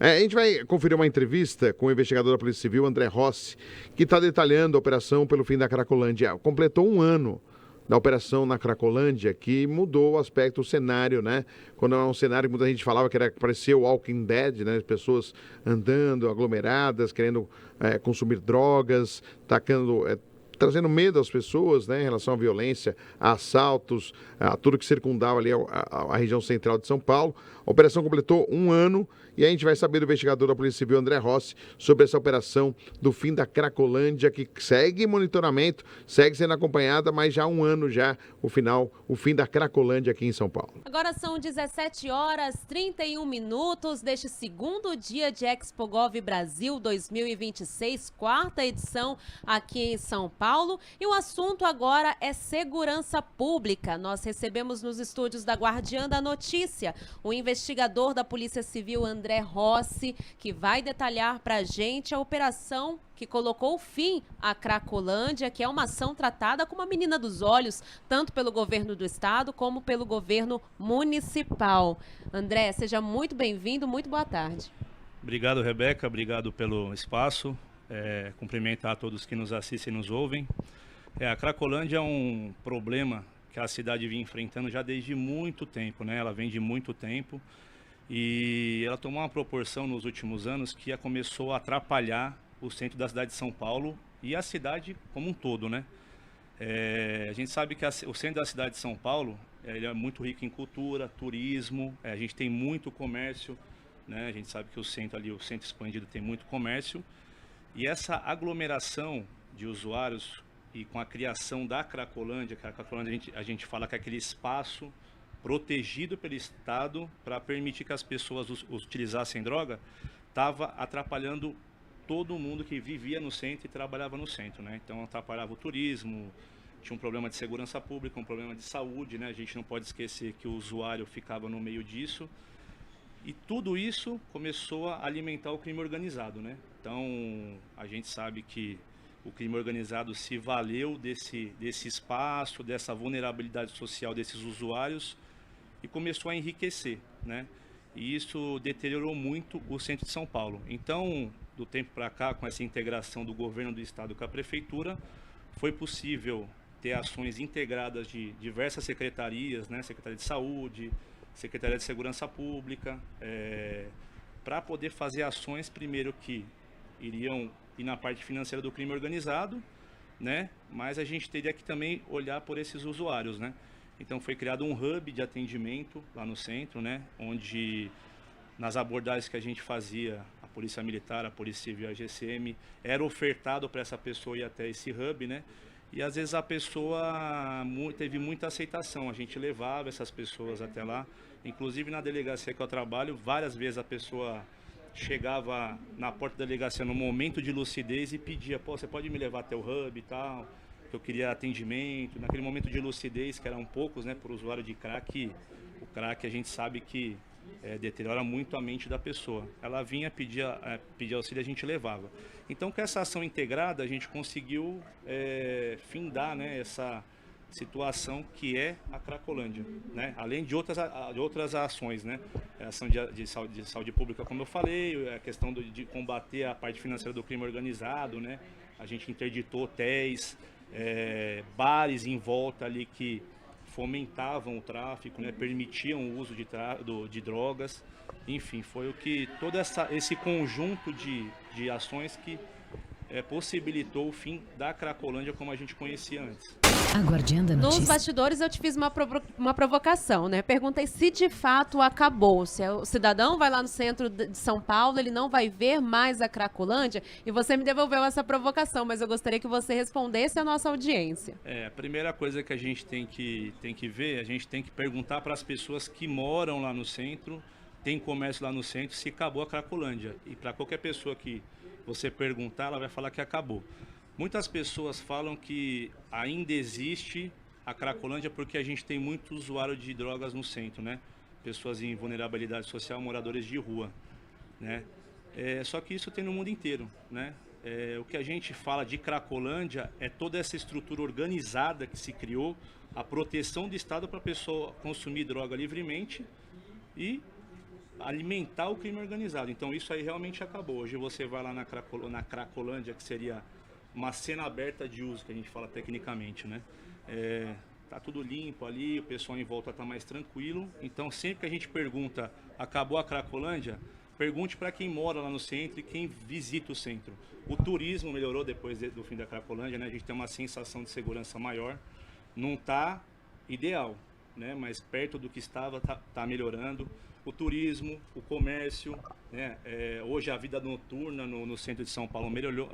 A gente vai conferir uma entrevista com o investigador da Polícia Civil, André Rossi, que está detalhando a operação pelo fim da Cracolândia. Completou um ano da operação na Cracolândia, que mudou o aspecto, o cenário, né? Quando é um cenário que muita gente falava que era parecia o Walking Dead, né? As pessoas andando, aglomeradas, querendo consumir drogas, trazendo medo às pessoas, né, em relação à violência, a assaltos, a tudo que circundava ali a região central de São Paulo. A operação completou um ano e a gente vai saber do investigador da Polícia Civil, André Rossi, sobre essa operação do fim da Cracolândia, que segue em monitoramento, segue sendo acompanhada, mas já há um ano já, o fim da Cracolândia aqui em São Paulo. Agora são 17 horas 31 minutos deste segundo dia de ExpoGov Brasil 2026, quarta edição aqui em São Paulo. E o assunto agora é segurança pública. Nós recebemos nos estúdios da Guardiã da Notícia o investigador da Polícia Civil, André Rossi, que vai detalhar para a gente a operação que colocou fim à Cracolândia, que é uma ação tratada como a menina dos olhos, tanto pelo governo do estado como pelo governo municipal. André, seja muito bem-vindo, muito boa tarde. Obrigado, Rebeca, obrigado pelo espaço. Cumprimentar a todos que nos assistem e nos ouvem. A Cracolândia é um problema que a cidade vinha enfrentando já desde muito tempo, né? Ela vem de muito tempo e ela tomou uma proporção nos últimos anos que começou a atrapalhar o centro da cidade de São Paulo e a cidade como um todo, né? A gente sabe que o centro da cidade de São Paulo ele é muito rico em cultura, turismo, a gente tem muito comércio, né? A gente sabe que o centro ali, o centro expandido, tem muito comércio e essa aglomeração de usuários e com a criação da Cracolândia, que a Cracolândia a gente fala que é aquele espaço protegido pelo Estado para permitir que as pessoas utilizassem droga, estava atrapalhando todo mundo que vivia no centro e trabalhava no centro, né? Então atrapalhava o turismo, tinha um problema de segurança pública, um problema de saúde, né? A gente não pode esquecer que o usuário ficava no meio disso. E tudo isso começou a alimentar o crime organizado, né? Então a gente sabe que o crime organizado se valeu desse espaço, dessa vulnerabilidade social desses usuários e começou a enriquecer, né? E isso deteriorou muito o centro de São Paulo. Então, do tempo para cá, com essa integração do governo do estado com a prefeitura, foi possível ter ações integradas de diversas secretarias, né? Secretaria de Saúde, Secretaria de Segurança Pública, para poder fazer ações, primeiro, que iriam ir na parte financeira do crime organizado, né? Mas a gente teria que também olhar por esses usuários, né? Então foi criado um hub de atendimento lá no centro, né? Onde nas abordagens que a gente fazia, a Polícia Militar, a Polícia Civil, a GCM, era ofertado para essa pessoa ir até esse hub, né? E às vezes a pessoa teve muita aceitação, a gente levava essas pessoas até lá. Inclusive na delegacia que eu trabalho, várias vezes a pessoa chegava na porta da delegacia no momento de lucidez e pedia: pô, você pode me levar até o hub e tal, que eu queria atendimento. Naquele momento de lucidez, que eram poucos, né, por usuário de crack, o crack a gente sabe que deteriora muito a mente da pessoa. Ela vinha pedir auxílio, a gente levava. Então, com essa ação integrada, a gente conseguiu findar, né, essa situação que é a Cracolândia, né? Além de outras ações, né? A ação de saúde pública, como eu falei, a questão de combater a parte financeira do crime organizado, né? A gente interditou hotéis, bares em volta ali que fomentavam o tráfico, né? Permitiam o uso de drogas. Enfim, foi todo esse conjunto de ações que possibilitou o fim da Cracolândia como a gente conhecia antes. A Guardiã da Notícia. Nos bastidores eu te fiz uma provocação, né? Perguntei se de fato acabou, se o cidadão vai lá no centro de São Paulo, ele não vai ver mais a Cracolândia, e você me devolveu essa provocação, mas eu gostaria que você respondesse à nossa audiência. A primeira coisa que a gente tem que ver, a gente tem que perguntar para as pessoas que moram lá no centro, tem comércio lá no centro, se acabou a Cracolândia. E para qualquer pessoa que você perguntar, ela vai falar que acabou. Muitas pessoas falam que ainda existe a Cracolândia porque a gente tem muito usuário de drogas no centro, né? Pessoas em vulnerabilidade social, moradores de rua, né? Só que isso tem no mundo inteiro, né? O que a gente fala de Cracolândia é toda essa estrutura organizada que se criou, a proteção do Estado para a pessoa consumir droga livremente e alimentar o crime organizado. Então isso aí realmente acabou. Hoje você vai lá na Cracolândia, que seria uma cena aberta de uso, que a gente fala tecnicamente, né? Tá tudo limpo ali, o pessoal em volta tá mais tranquilo. Então sempre que a gente pergunta, acabou a Cracolândia? Pergunte para quem mora lá no centro e quem visita o centro. O turismo melhorou depois do fim da Cracolândia, né? A gente tem uma sensação de segurança maior. Não tá ideal, né? Mas perto do que estava, tá melhorando. O turismo, o comércio, né? Hoje a vida noturna no centro de São Paulo melhorou.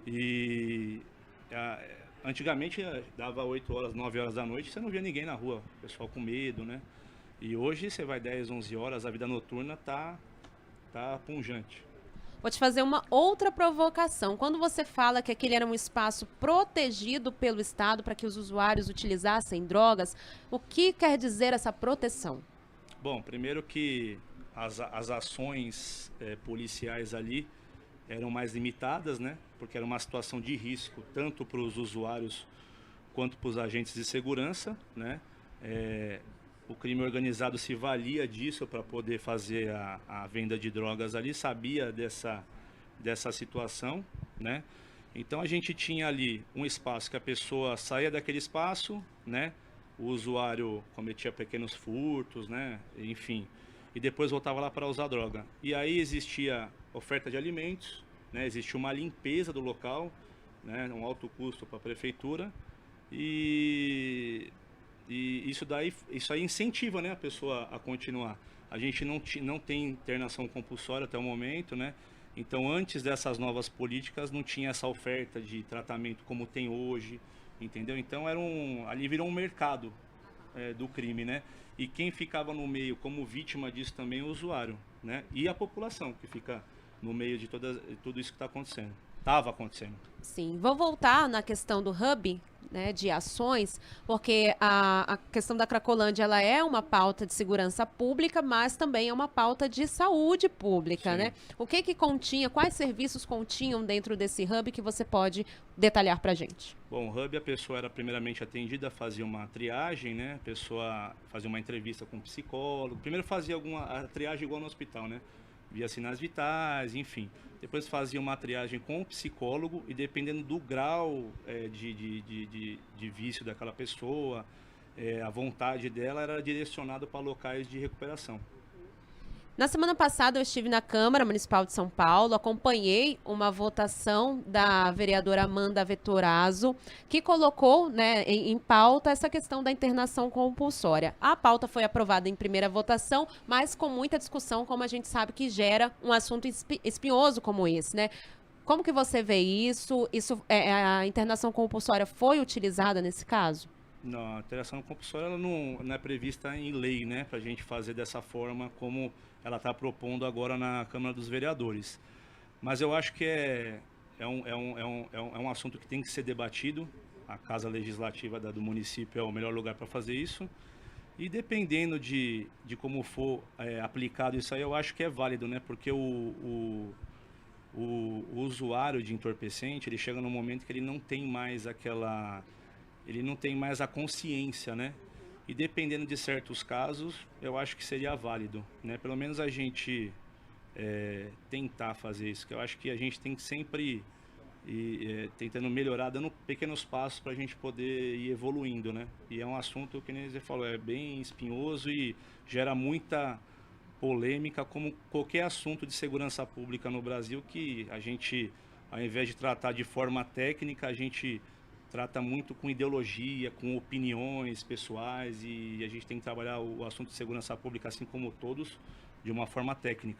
E antigamente dava 8 horas, 9 horas da noite, você não via ninguém na rua, o pessoal com medo, né? E hoje você vai 10, 11 horas, a vida noturna tá pungente. Vou te fazer uma outra provocação. Quando você fala que aquele era um espaço protegido pelo Estado para que os usuários utilizassem drogas, o que quer dizer essa proteção? Bom, primeiro que as ações policiais ali eram mais limitadas, né? Porque era uma situação de risco, tanto para os usuários quanto para os agentes de segurança, né? O crime organizado se valia disso para poder fazer a venda de drogas ali, sabia dessa situação, né? Então a gente tinha ali um espaço que a pessoa saía daquele espaço, né? O usuário cometia pequenos furtos, né? Enfim, e depois voltava lá para usar droga. E aí existia oferta de alimentos, né? Existia uma limpeza do local, né? Um alto custo para a prefeitura e isso aí incentiva, né, a pessoa a continuar. A gente não tem internação compulsória até o momento, né? Então, antes dessas novas políticas, não tinha essa oferta de tratamento como tem hoje, entendeu? Então, ali virou um mercado do crime, né? E quem ficava no meio como vítima disso também é o usuário, né? E a população que fica no meio de tudo isso que está acontecendo. Estava acontecendo. Sim, vou voltar na questão do hub, né, de ações, porque a questão da Cracolândia ela é uma pauta de segurança pública, mas também é uma pauta de saúde pública, Sim. né? O que continha, quais serviços continham dentro desse hub que você pode detalhar pra gente? Bom, o hub, a pessoa era primeiramente atendida, fazia uma triagem, né? A pessoa fazia uma entrevista com um psicólogo. Primeiro fazia a triagem igual no hospital, né? Via sinais vitais, enfim. Depois fazia uma triagem com o psicólogo e dependendo do grau de vício daquela pessoa, a vontade dela era direcionada para locais de recuperação. Na semana passada eu estive na Câmara Municipal de São Paulo, acompanhei uma votação da vereadora Amanda Vettorazzo, que colocou, né, em pauta essa questão da internação compulsória. A pauta foi aprovada em primeira votação, mas com muita discussão, como a gente sabe que gera um assunto espinhoso como esse, né? Como que você vê isso? A internação compulsória foi utilizada nesse caso? Não, a internação compulsória ela não é prevista em lei, né, para a gente fazer dessa forma como ela está propondo agora na Câmara dos Vereadores. Mas eu acho que é um assunto que tem que ser debatido. A Casa Legislativa do município é o melhor lugar para fazer isso. E dependendo de como for aplicado isso aí, eu acho que é válido, né? Porque o usuário de entorpecente, ele chega num momento que ele não tem mais a consciência, né? E dependendo de certos casos, eu acho que seria válido, né? Pelo menos a gente tentar fazer isso, que eu acho que a gente tem que sempre ir tentando melhorar, dando pequenos passos para a gente poder ir evoluindo, né? E é um assunto que nem você falou, é bem espinhoso e gera muita polêmica, como qualquer assunto de segurança pública no Brasil, que a gente, ao invés de tratar de forma técnica, a gente trata muito com ideologia, com opiniões pessoais e a gente tem que trabalhar o assunto de segurança pública, assim como todos, de uma forma técnica.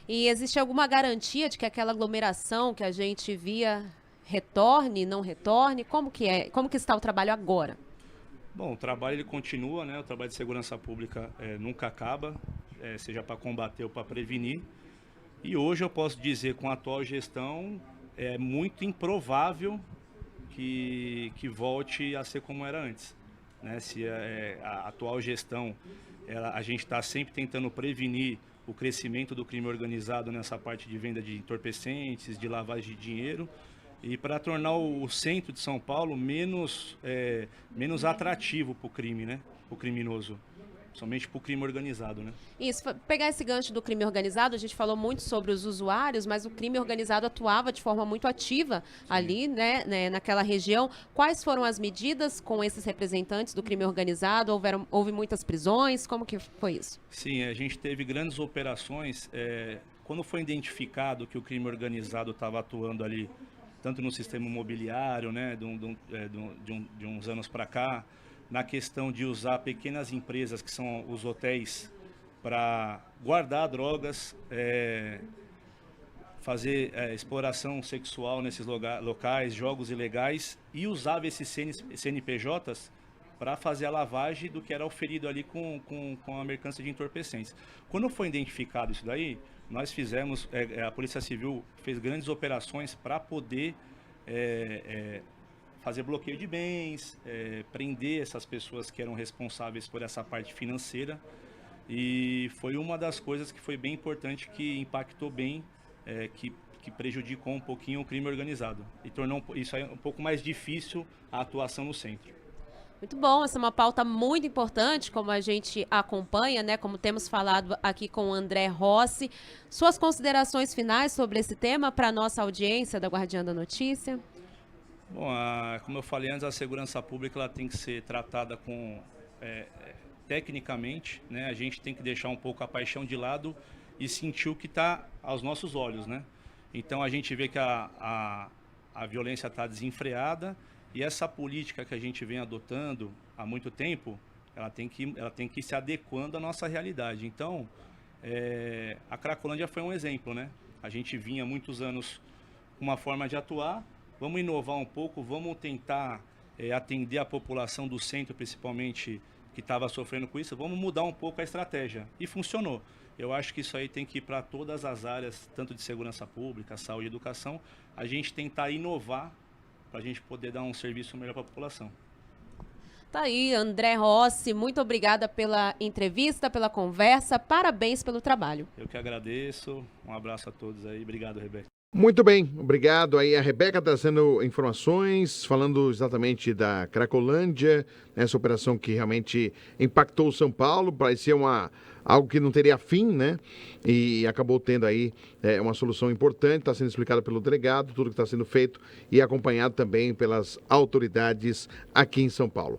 E existe alguma garantia de que aquela aglomeração que a gente via retorne, não retorne? Como que está o trabalho agora? Bom, o trabalho ele continua, né? O trabalho de segurança pública nunca acaba, seja para combater ou para prevenir. E hoje eu posso dizer, com a atual gestão, é muito improvável que volte a ser como era antes, né? Se a atual gestão, a gente está sempre tentando prevenir o crescimento do crime organizado nessa parte de venda de entorpecentes, de lavagem de dinheiro, e para tornar o centro de São Paulo menos atrativo para o crime, né? O criminoso. somente para o crime organizado, né? Isso, pegar esse gancho do crime organizado, a gente falou muito sobre os usuários, mas o crime organizado atuava de forma muito ativa ali, né, naquela região. Quais foram as medidas com esses representantes do crime organizado? Houve muitas prisões? Como que foi isso? Sim, a gente teve grandes operações. Quando foi identificado que o crime organizado estava atuando ali, tanto no sistema imobiliário, né, de uns anos para cá, na questão de usar pequenas empresas, que são os hotéis, para guardar drogas, fazer exploração sexual nesses locais, jogos ilegais, e usava esses CNPJs para fazer a lavagem do que era oferido ali com a mercância de entorpecentes. Quando foi identificado isso daí, nós fizemos, a Polícia Civil fez grandes operações para poder fazer bloqueio de bens, prender essas pessoas que eram responsáveis por essa parte financeira. E foi uma das coisas que foi bem importante, que impactou bem, que prejudicou um pouquinho o crime organizado. E tornou isso aí um pouco mais difícil a atuação no centro. Muito bom, essa é uma pauta muito importante, como a gente acompanha, né? Como temos falado aqui com o André Rossi. Suas considerações finais sobre esse tema para a nossa audiência da Guardiã da Notícia? Bom, como eu falei antes, a segurança pública ela tem que ser tratada tecnicamente, né? A gente tem que deixar um pouco a paixão de lado e sentir o que está aos nossos olhos, né? Então a gente vê que a violência está desenfreada, e essa política que a gente vem adotando há muito tempo, ela tem que ir se adequando à nossa realidade. Então, a Cracolândia foi um exemplo, né? A gente vinha há muitos anos com uma forma de atuar. Vamos inovar um pouco, vamos tentar atender a população do centro, principalmente, que estava sofrendo com isso. Vamos mudar um pouco a estratégia. E funcionou. Eu acho que isso aí tem que ir para todas as áreas, tanto de segurança pública, saúde e educação, a gente tentar inovar para a gente poder dar um serviço melhor para a população. Tá aí, André Rossi, muito obrigada pela entrevista, pela conversa, parabéns pelo trabalho. Eu que agradeço, um abraço a todos aí, obrigado, Rebeca. Muito bem, obrigado aí a Rebeca trazendo informações, falando exatamente da Cracolândia, essa operação que realmente impactou São Paulo, parecia algo que não teria fim, né? E acabou tendo aí uma solução importante, está sendo explicada pelo delegado, tudo que está sendo feito e acompanhado também pelas autoridades aqui em São Paulo.